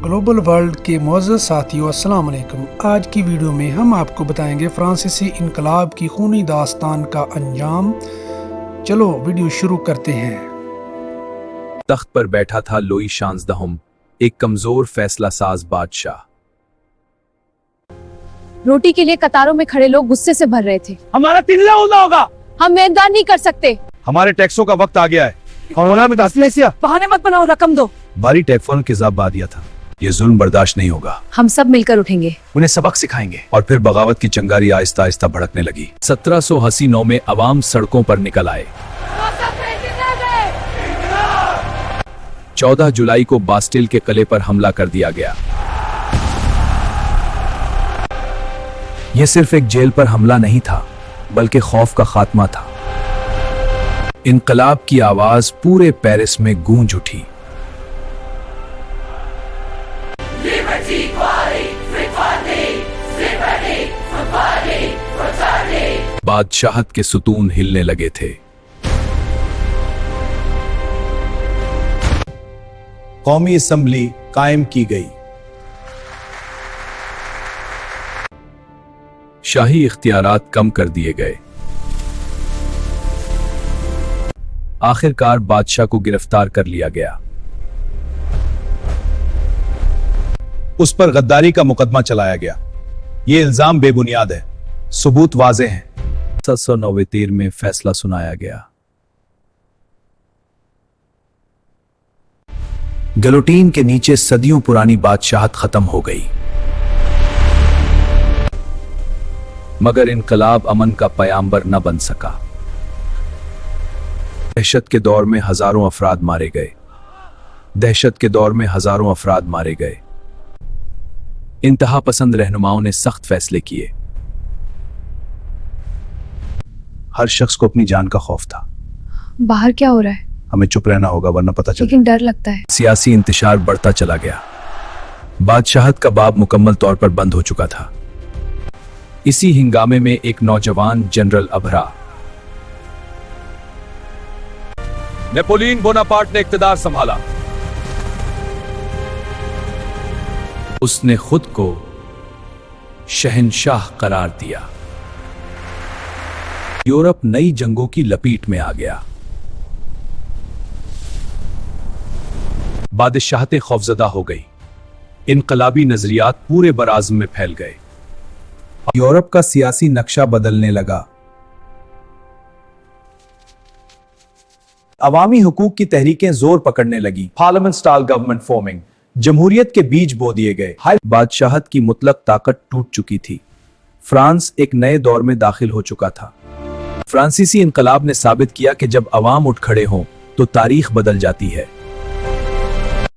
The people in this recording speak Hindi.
ग्लोबल वर्ल्ड के मोअज़्ज़ज़ साथियों, अस्सलाम वालेकुम। आज की वीडियो में हम आपको बताएंगे फ्रांसीसी इनकलाब की खूनी दास्तान का अंजाम। चलो वीडियो शुरू करते हैं। तख्त पर बैठा था लोई शांजदहुम, एक कमजोर फैसला साज बादशाह। रोटी के लिए कतारों में खड़े लोग गुस्से से भर रहे थे। हमारा तिल्ला होगा। हम मेहनत नहीं कर सकते। हमारे टैक्सों का वक्त आ गया है। बहाने मत बनाओ, रकम दो। भारी टैक्सों के ज़ाब दिया था। ये जुल्म बर्दाश्त नहीं होगा। हम सब मिलकर उठेंगे, उन्हें सबक सिखाएंगे। और फिर बगावत की चिंगारी आहिस्ता आहिस्ता भड़कने लगी। 1789 में अवाम सड़कों पर निकल आए। 14 जुलाई को बास्टिल के किले पर हमला कर दिया गया। यह सिर्फ एक जेल पर हमला नहीं था, बल्कि खौफ का खात्मा था। इनकलाब की आवाज पूरे पेरिस में गूंज उठी। बादशाहत के सुतून हिलने लगे थे। कौमी असेंबली कायम की गई। शाही इख्तियारात कम कर दिए गए। आखिरकार बादशाह को गिरफ्तार कर लिया गया। उस पर गद्दारी का मुकदमा चलाया गया। यह इल्जाम बेबुनियाद है, सबूत वाज़े हैं। 1793 में फैसला सुनाया गया। गिलोटीन के नीचे सदियों पुरानी बादशाहत खत्म हो गई। मगर इनकलाब अमन का पयाम्बर न बन सका। दहशत के दौर में हजारों अफराद मारे गए। इंतहा पसंद रहनुमाओं ने सख्त फैसले किए। हर शख्स को अपनी जान का खौफ था। बाहर क्या हो रहा है? हमें चुप रहना होगा, वरना पता चले। लेकिन डर लगता है। सियासी इंतशार बढ़ता चला गया। बादशाहत का बाब मुकम्मल तौर पर बंद हो चुका था। इसी हिंगामे में एक नौजवान जनरल अभरा, नेपोलियन बोनापार्ट ने इक्तदार संभाला। उसने खुद को शहंशाह करार दिया। यूरोप नई जंगों की लपेट में आ गया। बादशाहतें खौफजदा हो गई। इनकलाबी नजरियात पूरे बराज़म में फैल गए। यूरोप का सियासी नक्शा बदलने लगा। अवामी हुकूक की तहरीकें जोर पकड़ने लगी। पार्लियामेंट स्टाइल गवर्नमेंट फॉर्मिंग, जमहूरियत के बीज बो दिए गए। बादशाहत की मुतलक ताकत टूट चुकी थी। फ्रांस एक नए दौर में दाखिल हो चुका था। फ्रांसीसी इनकलाब ने साबित किया कि जब अवाम उठ खड़े हों तो तारीख बदल जाती है।